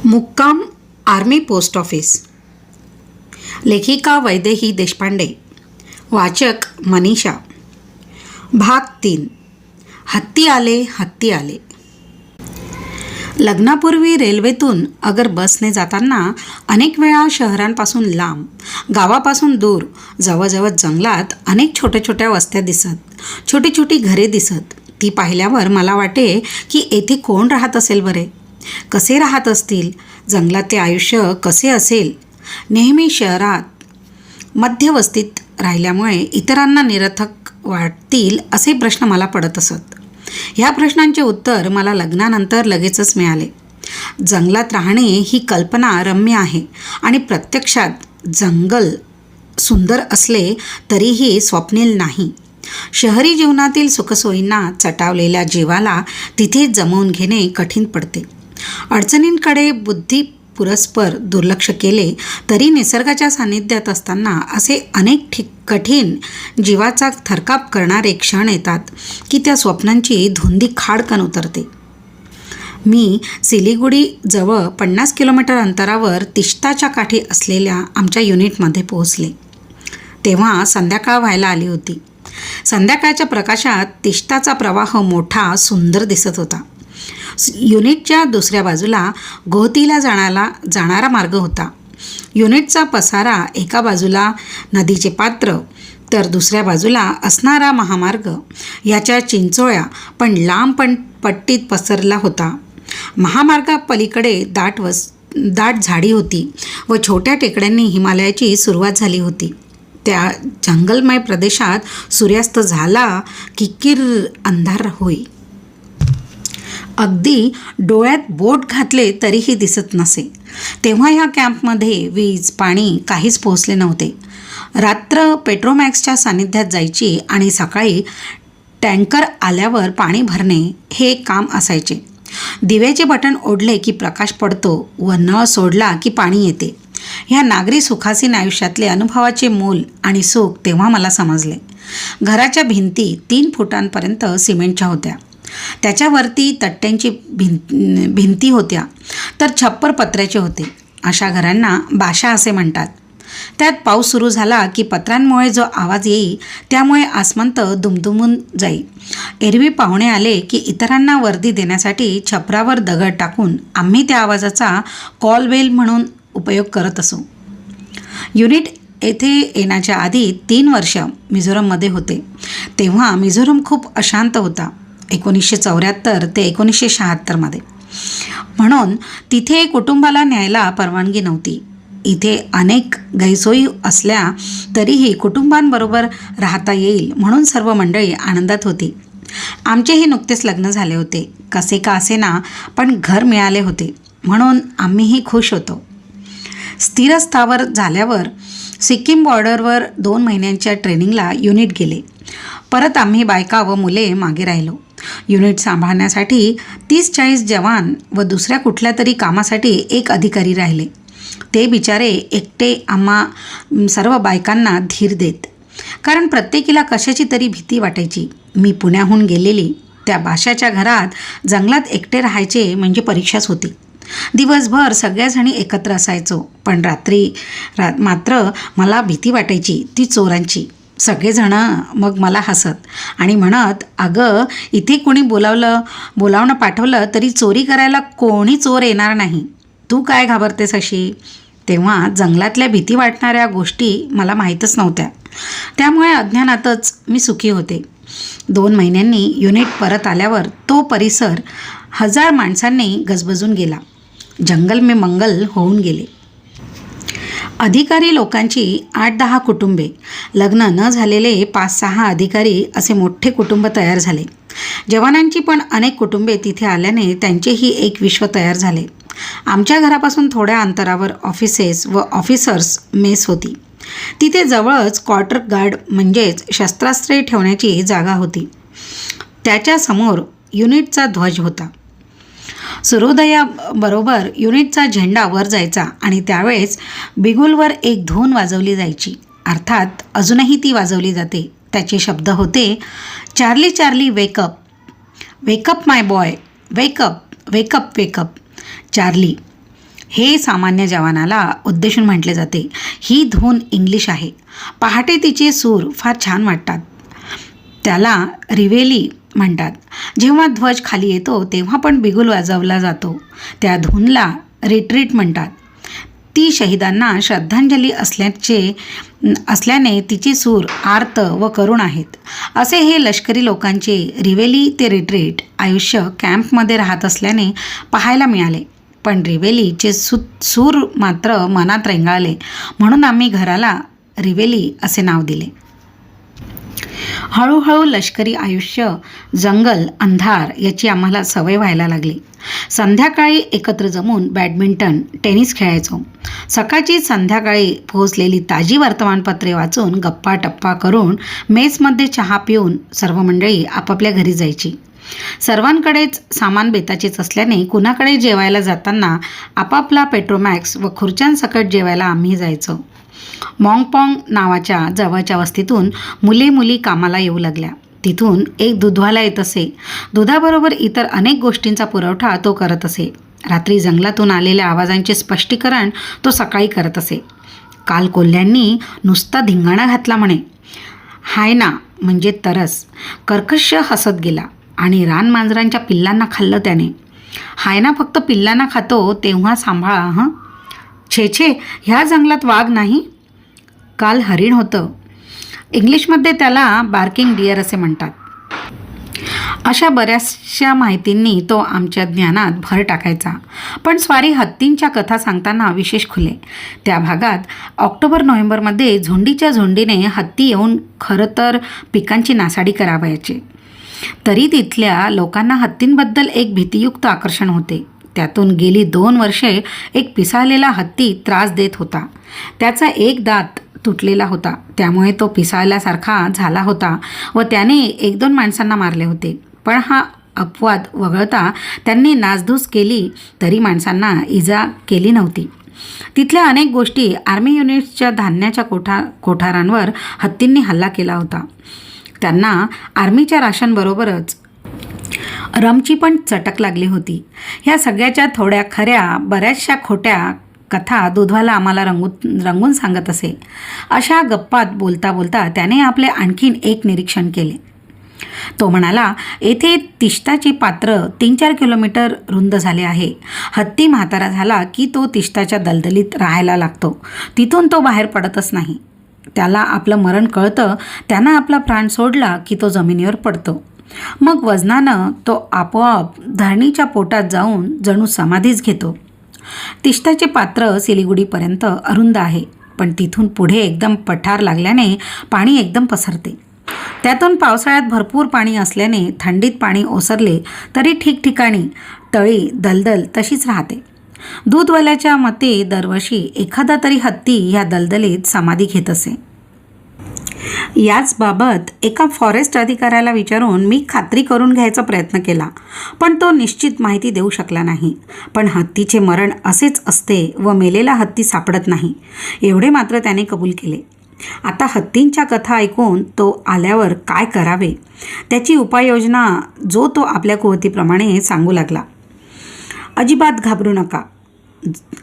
मुक्काम army post office. लेखिका वैदेही देशपांडे. वाचक मनीषा. भाग 3. हत्ती आले हत्ती आले. लग्नापूर्वी रेल्वेतून अगर बसने जाताना अनेक वेळा शहरांपासून लांब, गावापासून दूर, जवळजवळ जंगलात अनेक छोट्या छोट्या वस्त्या दिसत, छोटी छोटी घरे दिसत. ती पाहिल्यावर मला वाटे की येथे कोण राहत असेल बरे, कसे राहत असतील, जंगलातले आयुष्य कसे असेल. नेहमी शहरात मध्यवस्तीत राहिल्यामुळे इतरांना निरर्थक वाटतील असे प्रश्न मला पडत असत. ह्या प्रश्नांचे उत्तर मला लग्नानंतर लगेचच मिळाले. जंगलात राहणे ही कल्पना रम्य आहे आणि प्रत्यक्षात जंगल सुंदर असले तरीही स्वप्नील नाही. शहरी जीवनातील सुखसोयींना चटावलेल्या जीवाला तिथे जमवून घेणे कठीण पडते. अडचणींकडे बुद्धी पुरस्पर दुर्लक्ष केले तरी निसर्गाच्या सान्निध्यात असताना असे अनेक कठीण जीवाचा थरकाप करणारे क्षण येतात की त्या स्वप्नांची धुंदी खाडकन उतरते. मी सिलिगुडीजवळ 50 किलोमीटर अंतरावर तिष्ताच्या काठी असलेल्या आमच्या युनिटमध्ये पोहोचले. तेव्हा संध्याकाळ व्हायला आली होती. संध्याकाळच्या प्रकाशात तिष्ताचा प्रवाह मोठा सुंदर दिसत होता. युनिटच्या दुसऱ्या बाजूला गोहतीला जाणारा मार्ग होता. युनिटचा पसारा एका बाजूला नदीचे पात्र तर दुसऱ्या बाजूला असणारा महामार्ग याच्या चिंचोळ्या पण लांब पट्टीत पसरला होता. महामार्गापलीकडे दाट झाडी होती व छोट्या टेकड्यांनी हिमालयाची सुरुवात झाली होती. त्या जंगलमय प्रदेशात सूर्यास्त झाला की किर्र अंधार होई. अगदी डोळ्यात बोट घातले तरीही दिसत नसे. तेव्हा ह्या कॅम्पमध्ये वीज पाणी काहीच पोहोचले नव्हते. रात्र पेट्रोमॅक्सच्या सान्निध्यात जायची आणि सकाळी टँकर आल्यावर पाणी भरणे हे काम असायचे. दिव्याचे बटन ओढले की प्रकाश पडतो व नळ सोडला की पाणी येते. ह्या नागरी सुखासीन आयुष्यातले अनुभवाचे मोल आणि सुख तेव्हा मला समजले. घराच्या भिंती 3 फुटांपर्यंत सिमेंटच्या होत्या. त्याच्यावरती तट्ट्यांची भिंती होत्या तर छप्पर पत्र्याचे होते. अशा घरांना बाशा असे म्हणतात. त्यात पाऊस सुरू झाला की पत्रांमुळे जो आवाज येई त्यामुळे आसमंत दुमदुमून जाई. एरवी पाहुणे आले की इतरांना वर्दी देण्यासाठी छपरावर दगड टाकून आम्ही त्या आवाजाचा कॉल बेल म्हणून उपयोग करत असू. युनिट येथे येण्याच्या आधी 3 वर्ष मिझोरममध्ये होते. तेव्हा मिझोरम खूप अशांत होता. 1974 ते 1976 म्हणून तिथे कुटुंबाला न्यायला परवानगी नव्हती. इथे अनेक गैरसोयी असल्या तरीही कुटुंबांबरोबर राहता येईल म्हणून सर्व मंडळी आनंदात होती. आमचेही नुकतेच लग्न झाले होते. कसे का असेना पण घर मिळाले होते म्हणून आम्हीही खुश होतो. स्थिरस्थावर झाल्यावर सिक्कीम बॉर्डरवर 2 महिन्यांच्या ट्रेनिंगला युनिट गेले. परत आम्ही बायका व मुले मागे राहिलो. युनिट सांभाळण्यासाठी 30-40 जवान व दुसऱ्या कुठल्या तरी कामासाठी 1 अधिकारी राहिले. ते बिचारे एकटे आम्हा सर्व बायकांना धीर देत. कारण प्रत्येकीला कशाची तरी भीती वाटायची. मी पुण्याहून गेलेली. त्या बाशाच्या घरात जंगलात एकटे राहायचे म्हणजे परीक्षाच होती. दिवसभर सगळ्याजणी एकत्र असायचो पण रात्री मात्र मला भीती वाटायची ती चोरांची. सगळेजणं मग मला हसत आणि म्हणत, अगं इथे कोणी बोलावणं पाठवलं तरी चोरी करायला कोणी चोर येणार नाही, तू काय घाबरतेस अशी. तेव्हा जंगलातल्या भीती वाटणाऱ्या गोष्टी मला माहीतच नव्हत्या. त्यामुळे अज्ञानातच मी सुखी होते. 2 महिन्यांनी युनिट परत आल्यावर तो परिसर 1000 माणसांनी गजबजून गेला. जंगल में मंगल होऊन गेले. अधिकारी लोकांची 8-10 कुटुंबे, लग्न न झालेले 5-6 अधिकारी असे मोठे कुटुंब तयार झाले. जवानांची पण अनेक कुटुंबे तिथे आल्याने त्यांचेही एक विश्व तयार झाले. आमच्या घरापासून थोड्या अंतरावर ऑफिसेस व ऑफिसर्स मेस होती. तिथे जवळच क्वार्टर गार्ड म्हणजेच शस्त्रास्त्रे ठेवण्याची जागा होती. त्याच्यासमोर युनिटचा ध्वज होता. सूर्योदयाबरोबर युनिटचा झेंडा वर जायचा आणि त्यावेळेस बिगुलवर एक धून वाजवली जायची. अर्थात अजूनही ती वाजवली जाते. त्याचे शब्द होते, Charlie Charlie wake up, wake up my boy, wake up wake up wake up. Charlie हे सामान्य जवानाला उद्देशून म्हटले जाते. ही धून इंग्लिश आहे. पहाटे तिचे सूर फार छान वाटतात. त्याला रिवेली म्हणतात. जेव्हा ध्वज खाली येतो तेव्हा पण बिगुल वाजवला जातो. त्या धूनला रिट्रीट म्हणतात. ती शहीदांना श्रद्धांजली असल्याने तिचे सूर आर्त व करुण आहेत. असे हे लष्करी लोकांचे रिवेली ते रिट्रीट आयुष्य कॅम्पमध्ये राहत असल्याने पाहायला मिळाले. पण रिवेलीचे सूर मात्र मनात रेंगाळले, म्हणून आम्ही घराला रिवेली असे नाव दिले. हळूहळू लष्करी आयुष्य, जंगल, अंधार याची आम्हाला सवय व्हायला लागली. संध्याकाळी एकत्र जमून बॅडमिंटन, टेनिस खेळायचो. सकाळची संध्याकाळी पोहोचलेली ताजी वर्तमानपत्रे वाचून गप्पा टप्पा करून मेसमध्ये चहा पिऊन सर्व मंडळी आपापल्या घरी जायची. सर्वांकडेच सामान बेताचेच असल्याने कुणाकडे जेवायला जाताना आपापला पेट्रोमॅक्स व खुर्च्यांसकट जेवायला आम्ही जायचो. मॉंगपॉंग नावाच्या जवळच्या वस्तीतून मुली कामाला येऊ लागल्या. तिथून एक दूधवाला येत असे. दुधाबरोबर इतर अनेक गोष्टींचा पुरवठा तो करत असे. रात्री जंगलातून आलेल्या आवाजांचे स्पष्टीकरण तो सकाळी करत असे. काल कोल्ह्यांनी नुसता धिंगाणा घातला म्हणे. हाय ना म्हणजे तरस. कर्कश हसत गेला आणि रानमांजरांच्या पिल्लांना खाल्लं त्याने. हायना फक्त पिल्लांना खातो तेव्हा सांभाळा हं. छे ह्या जंगलात वाघ नाही. काल हरिण होतं. इंग्लिशमध्ये त्याला बार्किंग डिअर असे म्हणतात. अशा बऱ्याचशा माहितींनी तो आमच्या ज्ञानात भर टाकायचा. पण स्वारी हत्तींच्या कथा सांगताना विशेष खुले. त्या भागात ऑक्टोबर-नोव्हेंबरमध्ये झुंडीच्या झुंडीने हत्ती येऊन खरं तर पिकांची नासाडी करावयाचे. तरी तिथल्या लोकांना हत्तींबद्दल एक भीतियुक्त आकर्षण होते. त्यातून गेली 2 वर्षे एक पिसाळलेला हत्ती त्रास देत होता. त्याचा एक दात तुटलेला होता, त्यामुळे तो पिसाळल्यासारखा झाला होता व त्याने 1-2 माणसांना मारले होते. पण हा अपवाद वगळता त्यांनी नासधूस केली तरी माणसांना इजा केली नव्हती. तिथल्या अनेक गोष्टी आर्मी युनिट्सच्या धान्याच्या कोठारांवर हत्तींनी हल्ला केला होता. त्यांना आर्मीच्या राशनबरोबरच रमची पण चटक लागली होती. ह्या सगळ्याच्या थोड्या खऱ्या बऱ्याचशा खोट्या कथा दूधवाला आम्हाला रंगून सांगत असे. अशा गप्पात बोलता बोलता त्याने आपले आणखीन एक निरीक्षण केले. तो म्हणाला, येथे तिष्ठाचे पात्र 3-4 किलोमीटर रुंद झाले आहे. हत्ती म्हातारा झाला की तो तिष्ठाच्या दलदलीत राहायला लागतो. तिथून तो बाहेर पडतच नाही. त्याला आपलं मरण कळतं. त्यानं आपला प्राण सोडला की तो जमिनीवर पडतो. मग वजनानं तो आपोआप धरणीच्या पोटात जाऊन जणू समाधीच घेतो. तिष्ठाचे पात्र सिलिगुडीपर्यंत अरुंद आहे, पण तिथून पुढे एकदम पठार लागल्याने पाणी एकदम पसरते. त्यातून पावसाळ्यात भरपूर पाणी असल्याने थंडीत पाणी ओसरले तरी ठिकठिकाणी तळी दलदल तशीच राहते. दूधवाल्याच्या मते दरवर्षी एखादा तरी हत्ती ह्या दलदलीत समाधी घेत असे. याच बाबत एका फॉरेस्ट अधिकाऱ्याला विचारून मी खात्री करून घ्यायचा प्रयत्न केला, पण तो निश्चित माहिती देऊ शकला नाही. पण हत्तीचे मरण असेच असते व मेलेला हत्ती सापडत नाही एवढे मात्र त्याने कबूल केले. आता हत्तींच्या कथा ऐकून तो आल्यावर काय करावे त्याची उपाययोजना जो तो आपल्या कुवतीप्रमाणे सांगू लागला. अजिबात घाबरू नका.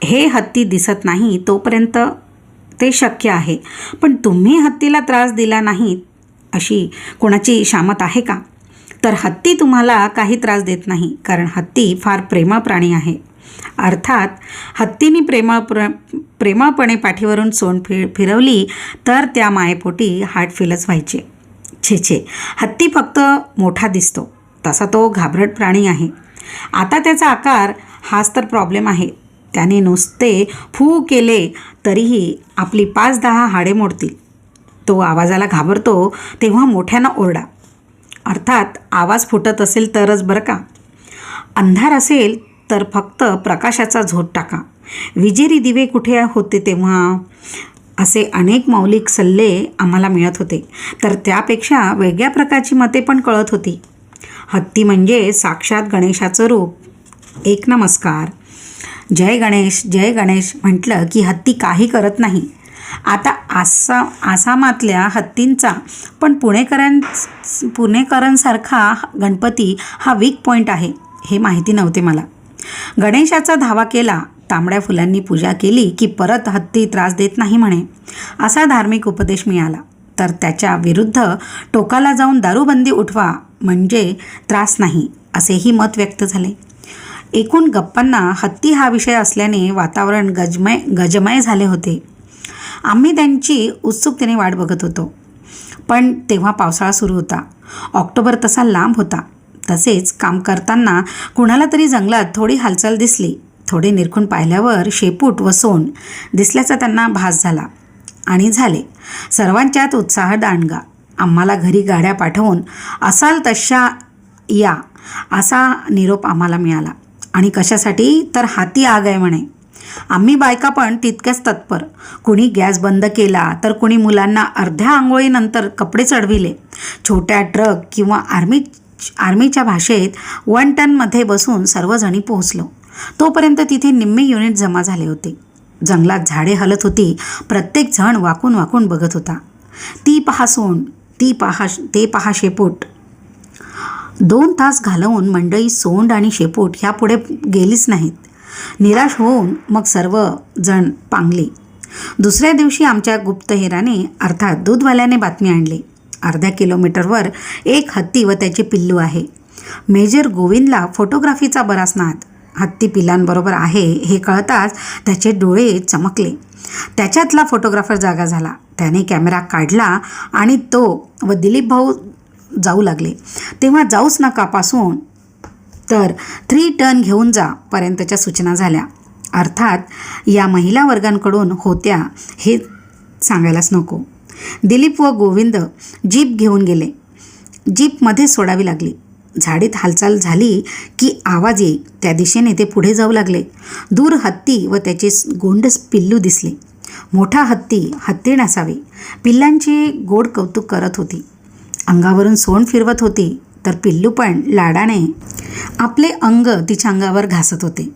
हे हत्ती दिसत नाही तोपर्यंत ते शक्य आहे, पण तुम्ही हत्तीला त्रास दिला नाही अशी कोणाची शामत आहे का? तर हत्ती तुम्हाला काही त्रास देत नाही, कारण हत्ती फार प्रेमळ प्राणी आहे. अर्थात हत्तीने प्रेमळपणे पाठीवरून सोंड फिरवली तर त्या मायेपोटी हार्ट फेलच व्हायचे. छे हत्ती फक्त मोठा दिसतो, तसा तो घाबरट प्राणी आहे. आता त्याचा आकार हाच तर प्रॉब्लेम आहे. त्याने नुसते फू केले तरीही आपली 5-10 हाडे मोडतील. तो आवाजाला घाबरतो तेव्हा मोठ्यानं ओरडा. अर्थात आवाज फुटत असेल तरच बरं का. अंधार असेल तर फक्त प्रकाशाचा झोत टाका. विजेरी दिवे कुठे होते तेव्हा? असे अनेक मौलिक सल्ले आम्हाला मिळत होते. तर त्यापेक्षा वेगळ्या प्रकारची मते पण कळत होती. हत्ती म्हणजे साक्षात गणेशाचं रूप. एक नमस्कार. जय गणेश म्हटलं की हत्ती काही करत नाही. आता आसामातल्या हत्तींचा पण पुणेकरांसारखा गणपती हा वीक पॉईंट आहे हे माहिती नव्हते मला. गणेशाचा धावा केला तांबड्या फुलांनी पूजा केली की परत हत्ती त्रास देत नाही म्हणे, असा धार्मिक उपदेश मिळाला. तर त्याच्या विरुद्ध टोकाला जाऊन दारूबंदी उठवा म्हणजे त्रास नाही, असेही मत व्यक्त झाले. एकूण गप्पांना हत्ती हा विषय असल्याने वातावरण गजमय झाले होते. आम्ही त्यांची उत्सुकतेने वाट बघत होतो. पण तेव्हा पावसाळा सुरू होता. ऑक्टोबर तसा लांब होता. तसेच काम करताना कुणाला तरी जंगलात थोडी हालचाल दिसली. थोडे निरखून पाहिल्यावर शेपूट व सोंड दिसल्याचा त्यांना भास झाला आणि झाले. सर्वांच्यात उत्साह दांडगा. आम्हाला घरी गाड्या पाठवून असाल तशा या असा निरोप आम्हाला मिळाला. आणि कशासाठी तर हाती आग आहे म्हणे. आम्ही बायका पण तितक्याच तत्पर. कुणी गॅस बंद केला तर कुणी मुलांना अर्ध्या आंघोळीनंतर कपडे चढविले. छोट्या ट्रक किंवा आर्मीच्या भाषेत 1 टनमध्ये बसून सर्वजणी पोहोचलो. तोपर्यंत तिथे निम्मे युनिट जमा झाले होते. जंगलात झाडे हलत होती. प्रत्येक जण वाकून वाकून बघत होता. ती पहा सोंड, ते पहा शेपूट. 2 तास घालवून मंडळी सोंड आणि शेपूट ह्यापुढे गेलीच नाहीत. निराश होऊन मग सर्वजण पांगली. दुसऱ्या दिवशी आमच्या गुप्तहेराने अर्थात दूधवाल्याने बातमी आणली. अर्ध्या किलोमीटरवर एक हत्ती व त्याचे पिल्लू आहे. मेजर गोविंदला फोटोग्राफीचा बराच नाद. हत्ती पिलांबरोबर आहे हे कळताच त्याचे डोळे चमकले. त्याच्यातला फोटोग्राफर जागा झाला. त्याने कॅमेरा काढला आणि तो व दिलीप भाऊ जाऊ लागले. तेव्हा जाऊच नकापासून तर 3 टन घेऊन जा पर्यंतच्या सूचना झाल्या. अर्थात या महिला वर्गांकडून होत्या हे सांगायलाच नको. दिलीप व गोविंद जीप घेऊन गेले. जीपमध्ये सोडावी लागली. झाडीत हालचाल झाली की आवाज येई त्या दिशेने ते पुढे जाऊ लागले. दूर हत्ती व त्याचे गोंड पिल्लू दिसले. मोठा हत्ती हत्ती नसावी. पिल्लांचे गोड कौतुक करत होती. अंगावरून सोंड फिरवत होती तर पिल्लू पण लाडाने आपले अंग तिच्या अंगावर घासत होते.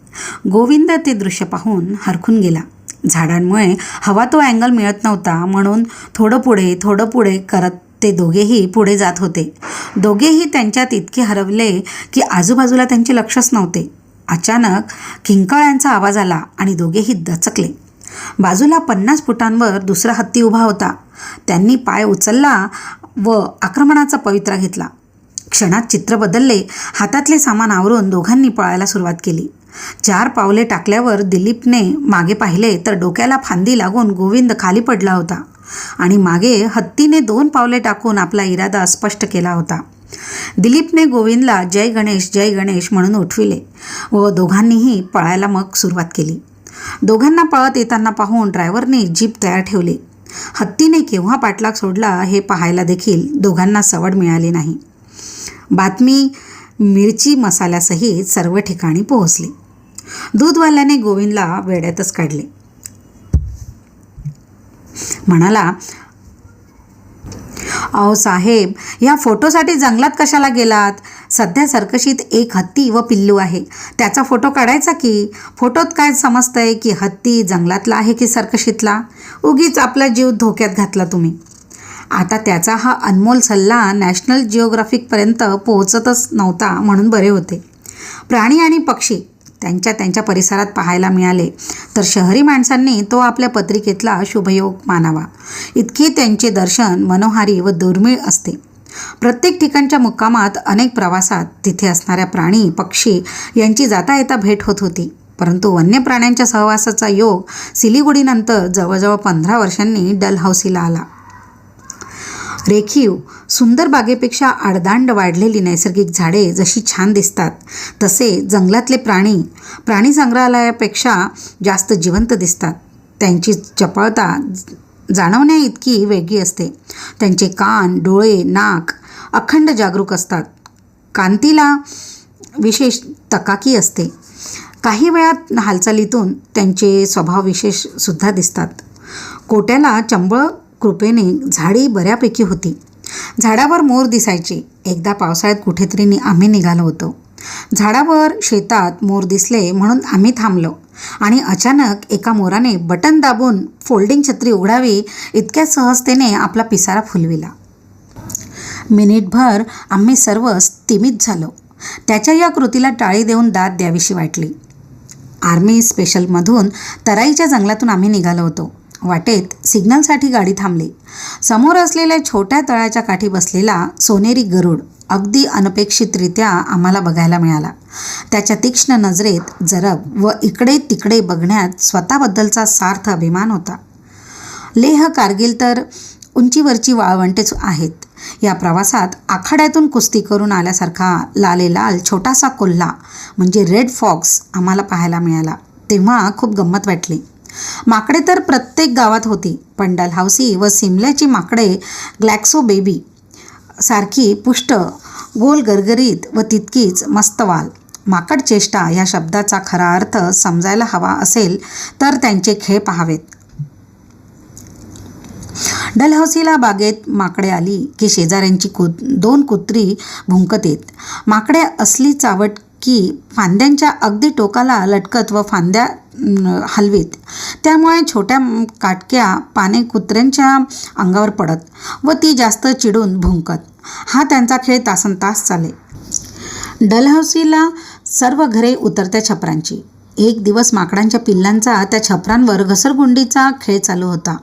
गोविंद ते दृश्य पाहून हरखून गेला. झाडांमुळे हवा तो अँगल मिळत नव्हता म्हणून थोडं पुढे करत ते दोघेही पुढे जात होते. दोघेही त्यांच्यात इतके हरवले की आजूबाजूला त्यांचे लक्षच नव्हते. अचानक किंकाळ्यांचा आवाज आला आणि दोघेही दचकले. बाजूला 50 फुटांवर दुसरा हत्ती उभा होता. त्यांनी पाय उचलला व आक्रमणाचा पवित्रा घेतला. क्षणात चित्र बदलले. हातातले सामान आवरून दोघांनी पळायला सुरुवात केली. 4 पावले टाकल्यावर दिलीपने मागे पाहिले तर डोक्याला फांदी लागून गोविंद खाली पडला होता आणि मागे हत्तीने 2 पावले टाकून आपला इरादा स्पष्ट केला होता. दिलीपने गोविंदला जय गणेश म्हणून उठविले व दोघांनीही पळायला मग सुरुवात केली. दोघांना पळत येताना पाहून ड्रायव्हरने जीप तयार ठेवली. हत्तीने केव्हा पाठलाग सोडला हे पाहायला देखील दोघांना सवड मिळाली नाही. बातमी मिरची मसाल्यासहित सर्व ठिकाणी पोहोचली. दूधवाल्याने गोविंदला वेड्यातच काढले. म्हणाला, अहो साहेब, या फोटोसाठी जंगलात कशाला गेलात? सध्या सर्कशीत एक हत्ती व पिल्लू आहे. त्याचा फोटो काढायचा की? फोटोत काय समजतंय की हत्ती जंगलातला आहे की सर्कशीतला? उगीच आपला जीव धोक्यात घातला तुम्ही. आता त्याचा हा अनमोल सल्ला नॅशनल जिओग्राफिकपर्यंत पोहोचतच नव्हता म्हणून बरे होते. प्राणी आणि पक्षी त्यांच्या परिसरात पाहायला मिळाले तर शहरी माणसांनी तो आपल्या पत्रिकेतला शुभयोग मानावा. इतके त्यांचे दर्शन मनोहारी व दुर्मिळ असते. प्रत्येक ठिकाणच्या मुक्कामात अनेक प्रवासात तिथे असणाऱ्या प्राणी पक्षी यांची जाता येता भेट होत होती. परंतु वन्य प्राण्यांच्या सहवासाचा योग सिलिगुडीनंतर जवळजवळ 15 वर्षांनी डलहौसीला आला. रेखीव सुंदर बागेपेक्षा आडदांड वाढलेली नैसर्गिक झाडे जशी छान दिसतात तसे जंगलातले प्राणी संग्रहालयापेक्षा जास्त जिवंत दिसतात. त्यांची चपळता जाणवण्या इतकी वेगळी असते. त्यांचे कान, डोळे, नाक अखंड जागरूक असतात. कांतीला विशेष तकाकी असते. काही वेळात हालचालीतून त्यांचे स्वभाव विशेष सुद्धा दिसतात. कोट्याला चंबळ कृपेने झाडी बऱ्यापैकी होती. झाडावर मोर दिसायचे. एकदा पावसाळ्यात कुठेतरी आम्ही निघालो होतो. झाडावर शेतात मोर दिसले म्हणून आम्ही थांबलो आणि अचानक एका मोराने बटन दाबून फोल्डिंग छत्री उघडावी इतक्या सहजतेने आपला पिसारा फुलविला. मिनिटभर आम्ही सर्व स्तिमित झालो. त्याच्या या कृतीला टाळी देऊन दाद द्यावीशी वाटली. आर्मी स्पेशलमधून तराईच्या जंगलातून आम्ही निघालो होतो. वाटेत सिग्नलसाठी गाडी थांबली. समोर असलेल्या छोट्या तळ्याच्या काठी बसलेला सोनेरी गरुड अगदी अनपेक्षितरित्या आम्हाला बघायला मिळाला. त्याच्या तीक्ष्ण नजरेत जरब व इकडे तिकडे बघण्यात स्वतःबद्दलचा सार्थ अभिमान होता. लेह कारगिल तर उंचीवरची वाळवंटेच आहेत. या प्रवासात आखाड्यातून कुस्ती करून आल्यासारखा लालेलाल छोटासा कोल्हा म्हणजे रेड फॉक्स आम्हाला पाहायला मिळाला. तेव्हा खूप गंमत वाटली. माकडे तर प्रत्येक गावात होती, पण डलहौसी व सिमल्याची माकडे ग्लॅक्सो बेबी सारखी पुष्ट, गोल गरगरीत व तितकीच मस्तवाल. माकड चेष्टा या शब्दाचा खरा अर्थ समजायला हवा असेल तर त्यांचे खेळ पाहावेत. डलहौसीला बागेत माकडे आली की शेजाऱ्यांची दोन कुत्री भुंकत येत. माकडे असली चावट की फांद्यांच्या अगदी टोकाला लटकत व फांद्या हलवीत. त्यामुळे छोट्या काटक्या पाने कुत्र्यांच्या अंगावर पडत व ती जास्त चिडून भुंकत. हा त्यांचा खेळ तासनतास चाले. डलहौसीला सर्व घरे उतरत्या छपरांची. एक दिवस माकडांच्या पिल्लांचा त्या छपरांवर घसरगुंडीचा खेळ चालू होता.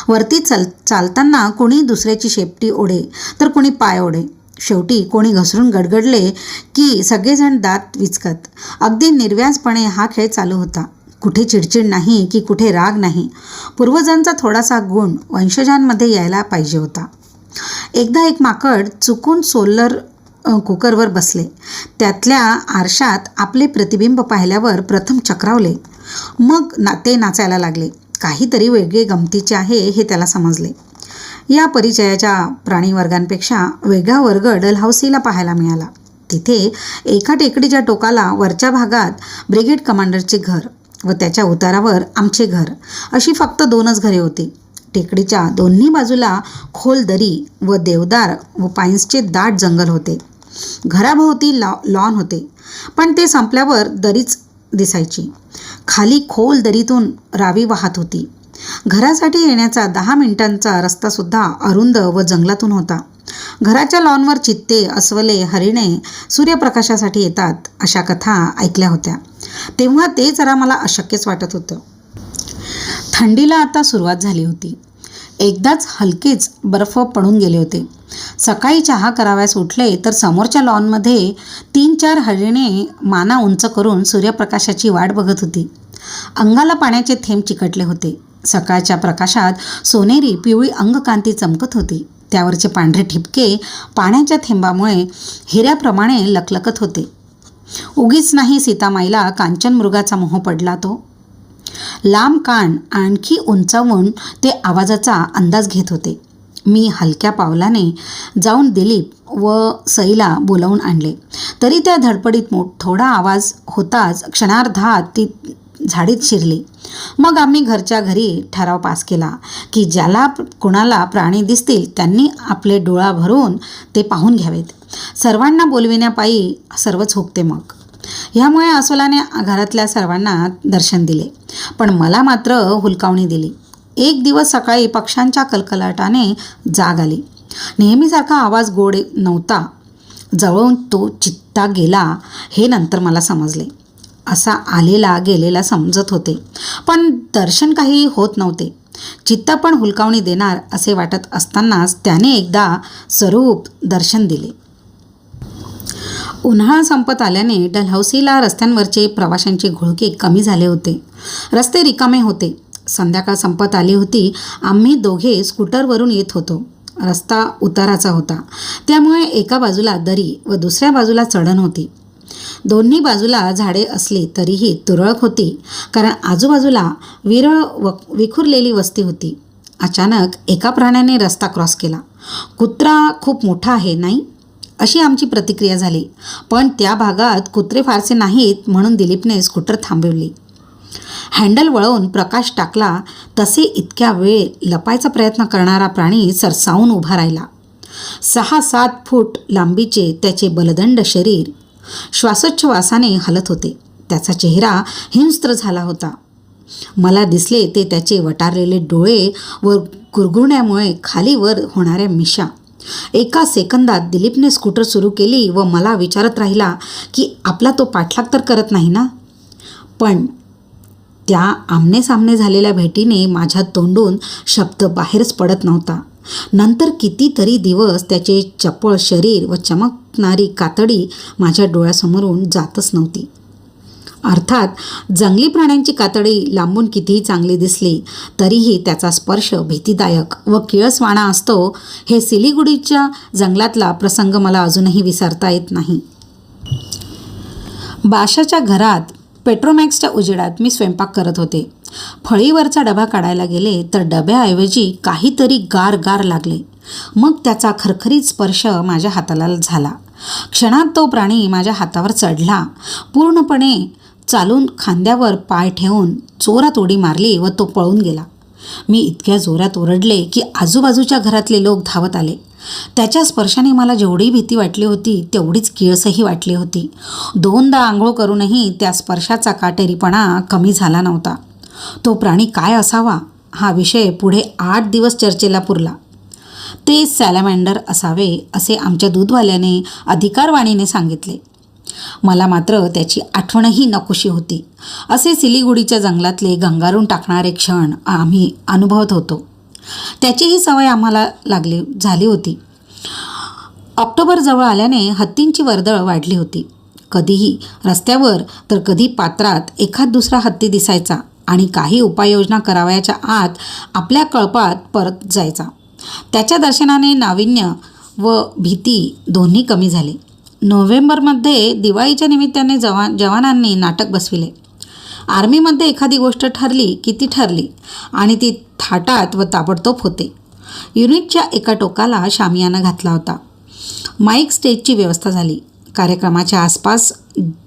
वरती चालताना कोणी दुसऱ्याची शेपटी ओढे तर कोणी पाय ओढे. शेवटी कोणी घसरून गडगडले की सगळेजण दात विचकत. अगदी निर्व्याजपणे हा खेळ चालू होता. कुठे चिडचिड नाही की कुठे राग नाही. पूर्वजांचा थोडासा गुण वंशजांमध्ये यायला पाहिजे होता. एकदा एक माकड चुकून सोलर कुकरवर बसले. त्यातल्या आरशात आपले प्रतिबिंब पाहिल्यावर प्रथम चक्रावले. मग ते नाचायला लागले. काहीतरी वेगळे गमतीचे आहे हे त्याला समजले. या परिचयाच्या प्राणीवर्गांपेक्षा वेगळा वर्ग डलहौसीला पाहायला मिळाला. तिथे एका टेकडीच्या टोकाला वरच्या भागात ब्रिगेड कमांडरचे घर व त्याच्या उतारावर आमचे घर अशी फक्त 2च घरे होती. टेकडीच्या दोन्ही बाजूला खोल दरी व देवदार व पाईन्सचे दाट जंगल होते. घराभोवती लॉन होते, पण ते संपल्यावर दरीच दिसायची. खाली खोल दरीतून रावी वाहत होती. घरासाठी येण्याचा 10 मिनिटांचा रस्तासुद्धा अरुंद व जंगलातून होता. घराच्या लॉनवर चित्ते, अस्वले, हरिणे सूर्यप्रकाशासाठी येतात अशा कथा ऐकल्या होत्या. तेव्हा ते जरा मला अशक्यच वाटत होतं. थंडीला आता सुरुवात झाली होती. एकदाच हलकेच बर्फ पडून गेले होते. सकाळी चहा कराव्यास उठले तर समोरच्या लॉनमध्ये 3-4 हरिणे माना उंच करून सूर्यप्रकाशाची वाट बघत होती. अंगाला पाण्याचे थेंब चिकटले होते. सकाळच्या प्रकाशात सोनेरी पिवळी अंगकांती चमकत होती. त्यावरचे पांढरे ठिपके पाण्याच्या थेंबामुळे हिऱ्याप्रमाणे लकलकत होते. उगीच नाही सीतामाईला कांचन मृगाचा मोह पडला तो. लांब कान आणखी उंचावून ते आवाजाचा अंदाज घेत होते. मी हलक्या पावलाने जाऊन दिलीप व सईला बोलावून आणले. तरी त्या धडपडीत थोडा आवाज होताच क्षणार्धात ती झाडीत शिरली. मग आम्ही घरच्या घरी ठराव पास केला की ज्याला कोणाला प्राणी दिसतील त्यांनी आपले डोळा भरून ते पाहून घ्यावेत. सर्वांना बोलविण्यापायी सर्वच हुकते. मग ह्यामुळे अस्वलाने घरातल्या सर्वांना दर्शन दिले, पण मला मात्र हुलकावणी दिली. एक दिवस सकाळी पक्ष्यांच्या कलकलाटाने जाग आली. नेहमीसारखा आवाज गोड नव्हता. जवळून तो चित्ता गेला हे नंतर मला समजले. असा आलेला गेलेला समजत होते, पण दर्शन काही होत नव्हते. चित्ता पण हुलकावणी देणार असे वाटत असतानाच त्याने एकदा स्वरूप दर्शन दिले. उन्हाळा संपत आल्याने डलहौसीला रस्त्यांवरचे प्रवाशांचे घोळके कमी झाले होते. रस्ते रिकामे होते. संध्याकाळ संपत आली होती. आम्ही दोघे स्कूटरवरून येत होतो. रस्ता उताराचा होता, त्यामुळे एका बाजूला दरी व दुसऱ्या बाजूला चढण होती. दोन्ही बाजूला झाडे असली तरीही तुरळक होती, कारण आजूबाजूला विरळ विखुरलेली वस्ती होती. अचानक एका प्राण्याने रस्ता क्रॉस केला. कुत्रा खूप मोठा आहे नाही, अशी आमची प्रतिक्रिया झाली. पण त्या भागात कुत्रे फारसे नाहीत म्हणून दिलीपने स्कूटर थांबवली. हँडल वळवून प्रकाश टाकला तसे इतक्या वेळ लपायचा प्रयत्न करणारा प्राणी सरसावून उभा राहिला. 6-7 फूट लांबीचे त्याचे बलदंड शरीर श्वासोच्छवासाने हलत होते. त्याचा चेहरा हिंस्त्र झाला होता. मला दिसले ते त्याचे वटारलेले डोळे व गुरगुरण्यामुळे खालीवर होणाऱ्या मिशा. एका सेकंदात दिलीपने स्कूटर सुरू केली व मला विचारत राहिला की आपला तो पाठलाग तर करत नाही ना. पण त्या आमनेसामने झालेल्या भेटीने माझ्या तोंडून शब्द बाहेरच पडत नव्हता. नंतर कितीतरी दिवस त्याचे चपळ शरीर व चमकणारी कातडी माझ्या डोळ्यासमोरून जातच नव्हती. अर्थात जंगली प्राण्यांची कातडी लांबून कितीही चांगली दिसली तरीही त्याचा स्पर्श भीतीदायक व किळसवाणा असतो हे सिलिगुडीच्या जंगलातला प्रसंग मला अजूनही विसरता येत नाही. बाशाच्या घरात पेट्रोमॅक्सच्या उजेडात मी स्वयंपाक करत होते. फळीवरचा डबा काढायला गेले तर डब्याऐवजी काहीतरी गार गार लागले. मग त्याचा खरखरीत स्पर्श माझ्या हाताला झाला. क्षणात तो प्राणी माझ्या हातावर चढला. पूर्णपणे चालून खांद्यावर पाय ठेवून जोरात उडी मारली व तो पळून गेला. मी इतक्या जोरात ओरडले की आजूबाजूच्या घरातले लोक धावत आले. त्याच्या स्पर्शाने मला जेवढी भीती वाटली होती तेवढीच किळसही वाटली होती. 2दा आंघोळ करूनही त्या स्पर्शाचा काटेरीपणा कमी झाला नव्हता. तो प्राणी काय असावा हा विषय पुढे 8 दिवस चर्चेला पुरला. ते सॅलमँडर असावे असे आमच्या दूधवाल्याने अधिकारवाणीने सांगितले. मला मात्र त्याची आठवणही नकोशी होती. असे सिलिगुडीच्या जंगलातले गंगारून टाकणारे क्षण आम्ही अनुभवत होतो. त्याचीही सवय आम्हाला झाली होती. ऑक्टोबर जवळ आल्याने हत्तींची वर्दळ वाढली होती. कधीही रस्त्यावर तर कधी पात्रात एखाद दुसरा हत्ती दिसायचा आणि काही उपाययोजना करावयाच्या आत आपल्या कळपात परत जायचा. त्याच्या दर्शनाने नाविन्य व भीती दोन्ही कमी झाले. नोव्हेंबरमध्ये दिवाळीच्या निमित्ताने जवानांनी नाटक बसविले. आर्मीमध्ये एखादी गोष्ट ठरली की ती ठरली आणि ती थाटात व ताबडतोब होते. युनिटच्या एका टोकाला शामियाना घातला होता. माईक स्टेजची व्यवस्था झाली. कार्यक्रमाच्या आसपास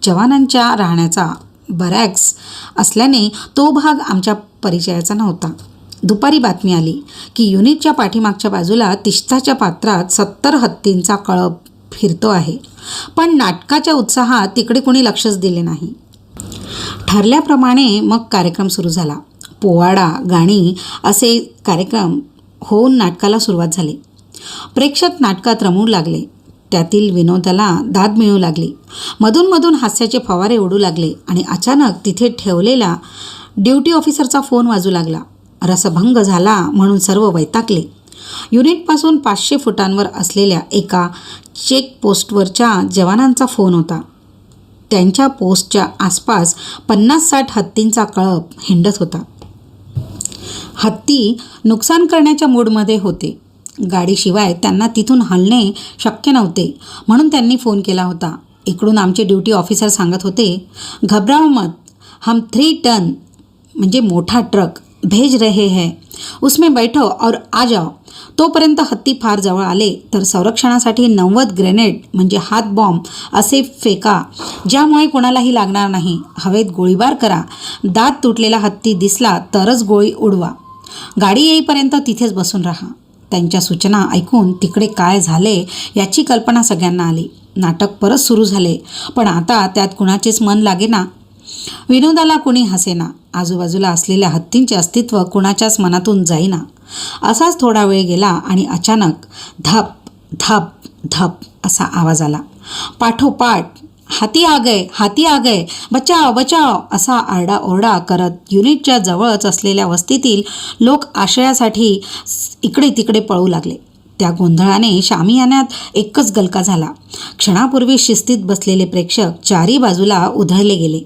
जवानांच्या राहण्याचा बरॅक्स असल्याने तो भाग आमच्या परिचयाचा नव्हता. दुपारी बातमी आली की युनिटच्या पाठीमागच्या बाजूला तिष्ठाच्या पात्रात 70 हत्तींचा कळप फिरतो आहे. पण नाटकाच्या उत्साहात तिकडे कोणी लक्षच दिले नाही. ठरल्याप्रमाणे मग कार्यक्रम सुरू झाला. पोवाडा, गाणी असे कार्यक्रम होऊन नाटकाला सुरुवात झाली. प्रेक्षक नाटकात रमू लागले. त्यातील विनोदाला दाद मिळू लागली. मधून हास्याचे फवारे उडू लागले आणि अचानक तिथे ठेवलेला ड्युटी ऑफिसरचा फोन वाजू लागला. रसभंग झाला म्हणून सर्व वैतागले. युनिटपासून 500 फुटांवर असलेल्या एका चेकपोस्टवरच्या जवानांचा फोन होता. त्यांच्या पोस्टच्या आसपास 50-60 हत्तींचा कळप हिंडत होता. हत्ती नुकसान करण्याच्या मूडमध्ये होते. गाडीशिवाय त्यांना तिथून हलणे शक्य नव्हते म्हणून त्यांनी फोन केला होता. इकडून आमचे ड्युटी ऑफिसर सांगत होते, घबराओ मत, हम 3 टन म्हणजे मोठा ट्रक भेज रहे हैं, उसमें बैठो और आ जाओ. तोपर्यंत हत्ती फार जवळ आले तर संरक्षणासाठी 90 ग्रेनेड म्हणजे हात बॉम्ब असे फेका ज्यामुळे कोणालाही लागणार नाही. हवेत गोळीबार करा. दात तुटलेला हत्ती दिसला तरच गोळी उडवा. गाडी येईपर्यंत तिथेच बसून राहा. त्यांच्या सूचना ऐकून तिकडे काय झाले याची कल्पना सगळ्यांना आली. नाटक परत सुरू झाले. पण आता त्यात कुणाचेच मन लागेना. विनोदाला कुणी हसेना. आजूबाजूला असलेल्या हत्तींचे अस्तित्व कुणाच्याच मनातून जाईना. असाच थोडा वेळ गेला आणि अचानक धप धप धप असा आवाज आला. पाठोपाठ हाती आ गए, बचाव बचाव असा आरडाओरडा करत युनिटच्या जवळच असलेल्या वस्तीतील लोक आश्रयासाठी इकडे तिकडे पळू लागले. त्या गोंधळाने शामियान्यात एकच गलका झाला. क्षणापूर्वी शिस्तीत बसलेले प्रेक्षक चारी बाजूला उधळले गेले.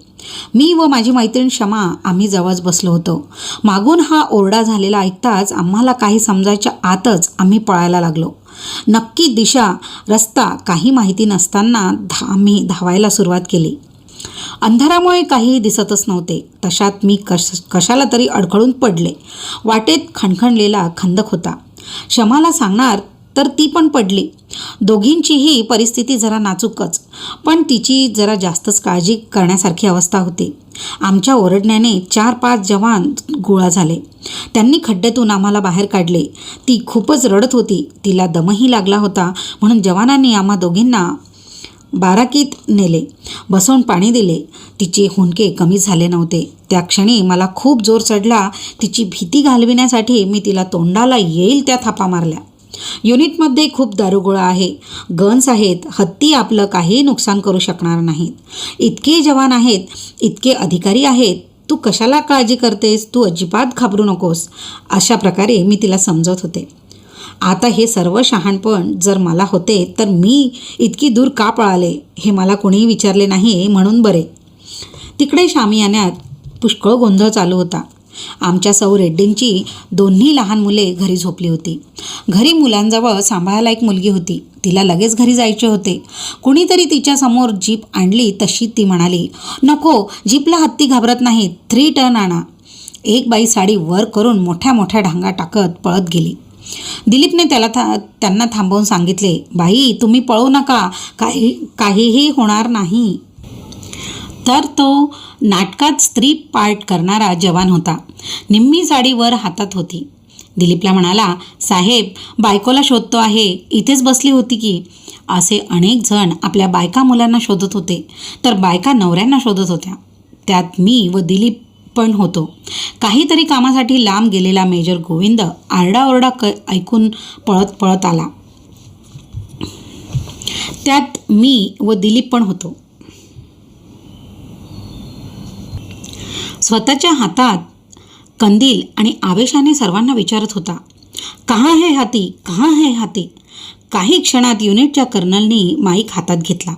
मी व माझी मैत्रीण शमा आम्ही जवळच बसलो होतो. मागून हा ओरडा झालेला ऐकताच आम्हाला काही समजायच्या आतच आम्ही पळायला लागलो. नक्की दिशा, रस्ता काही माहिती नसताना आम्ही धावायला सुरुवात केली. अंधारामुळे काहीही दिसतच नव्हते. तशात मी कशाला तरी अडखळून पडले. वाटेत खणखणलेला खंदक होता. शमाला सांगणार तर ती पण पडली. दोघींचीही परिस्थिती जरा नाजूकच, पण तिची जरा जास्तच काळजी करण्यासारखी अवस्था होती. आमच्या ओरडण्याने 4-5 जवान गोळा झाले. त्यांनी खड्ड्यातून आम्हाला बाहेर काढले. ती खूपच रडत होती. तिला दमही लागला होता म्हणून जवानांनी आम्हा दोघींना बाराकीत नेले. बसवून पाणी दिले. तिचे हुंदके कमी झाले नव्हते. त्या क्षणी मला खूप जोर चढला. तिची भीती घालविण्यासाठी मी तिला तोंडाला येईल त्या थापा मारल्या. युनिटमध्ये खूप दारुगोळा आहे, गन्स आहेत, हत्ती आपलं काहीही नुकसान करू शकणार नाहीत. इतके जवान आहेत, इतके अधिकारी आहेत, तू कशाला काळजी करतेस, तू अजिबात घाबरू नकोस, अशा प्रकारे मी तिला समजत होते. आता हे सर्व शहाणपण जर मला होते तर मी इतकी दूर का पळाले हे मला कोणीही विचारले नाही म्हणून बरे. तिकडे शामियान्यात पुष्कळ गोंधळ चालू होता. आमच्या सौ रेड्डींची दोन्ही लहान मुले घरी झोपली होती. घरी मुलांजवळ सांभाळायला एक मुलगी होती. तिला लगेच घरी जायचे होते. कुणीतरी तिच्यासमोर जीप आणली तशी ती म्हणाली, नको, जीपला हत्ती घाबरत नाहीत, 3 टन आणा. एक बाई साडी वर करून मोठ्या मोठ्या ढांगा टाकत पळत गेली. दिलीपने त्यांना थांबवून सांगितले, बाई तुम्ही पळू नका, काहीही होणार नाही. तर तो नाटकात स्त्री पार्ट करणारा जवान होता. निम्मी साडी वर हातात होती. दिलीपला म्हणाला, साहेब बायकोला शोधतो आहे, इथेच बसली होती की. असे अनेक जण आपल्या बायका मुलांना शोधत होते, तर बायका नवऱ्यांना शोधत होत्या. त्यात मी व दिलीप पण होतो. काहीतरी कामासाठी लांब गेलेला मेजर गोविंद आरडाओरडा ऐकून पळत पळत आला. त्यात मी व दिलीप पण होतो. स्वतःच्या हातात कंदील आणि आवेशाने सर्वांना विचारत होता, कहाँ है हाती, कहाँ है हाती. काही क्षणात युनिटच्या कर्नलनी माईक हातात घेतला.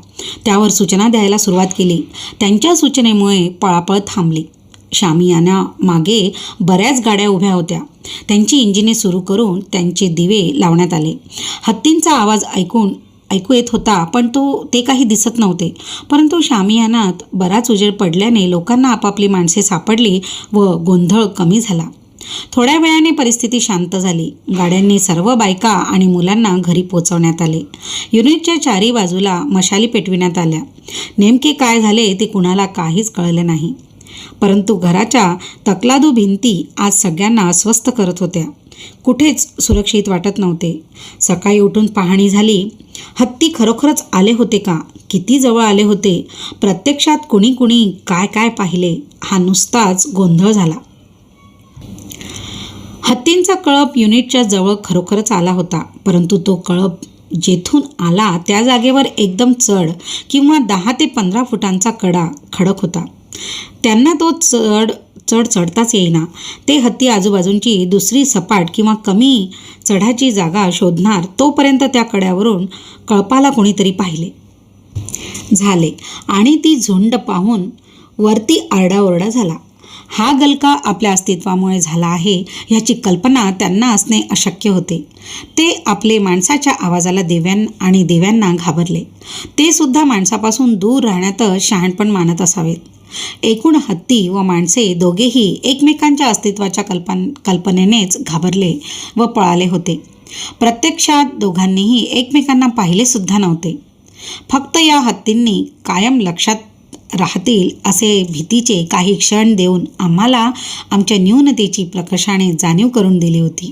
त्यावर सूचना द्यायला सुरुवात केली. त्यांच्या सूचनेमुळे पळापळ थांबली. शामियाना मागे बऱ्याच गाड्या उभ्या होत्या. त्यांची इंजिने सुरू करून त्यांचे दिवे लावण्यात आले. हत्तींचा आवाज ऐकू येत होता, पण ते काही दिसत नव्हते. परंतु शामियानात बराच उजेड पडल्याने लोकांना आपापली माणसे सापडली व गोंधळ कमी झाला. थोड्या वेळाने परिस्थिती शांत झाली. गाड्यांनी सर्व बायका आणि मुलांना घरी पोचवण्यात आले. युनिटच्या चारी बाजूला मशाली पेटविण्यात आल्या. नेमके काय झाले ते कुणाला काहीच कळले नाही. परंतु घराच्या तकलादू भिंती आज सगळ्यांना अस्वस्थ करत होत्या. कुठेच सुरक्षित वाटत नव्हते. सकाळी उठून पाहणी झाली. हत्ती खरोखरच आले होते का? किती जवळ आले होते? प्रत्यक्षात कुणी काय काय पाहिले? हा नुसताच गोंधळ झाला. हत्तींचा कळप युनिटच्या जवळ खरोखरच आला होता, परंतु तो कळप जेथून आला त्या जागेवर एकदम चढ किंवा 10 ते 15 फुटांचा कडा खडक होता. त्यांना तो चढताच येईना. ते हत्ती आजूबाजूंची दुसरी सपाट किंवा कमी चढाची जागा शोधणार तोपर्यंत त्या कड्यावरून कळपाला कोणीतरी पाहिले झाले आणि ती झुंड पाहून वरती आरडाओरडा झाला. हा गलका आपल्या अस्तित्वामुळे झाला आहे ह्याची कल्पना त्यांना असणे अशक्य होते. ते आपले माणसाच्या आवाजाला देव्यांना घाबरले. ते सुद्धा माणसापासून दूर राहण्यातच शहाणपण मानत असावेत. एकूण हत्ती व माणसे दोघेही एकमेकांच्या अस्तित्वाच्या कल्पनेनेच घाबरले व पळाले होते. प्रत्यक्षात दोघांनीही एकमेकांना पाहिले सुद्धा नव्हते. फक्त या हत्तींनी कायम लक्षात राहतील असे भीतीचे काही क्षण देऊन आम्हाला आमच्या न्यूनतेची प्रकर्षाने जाणीव करून दिली होती.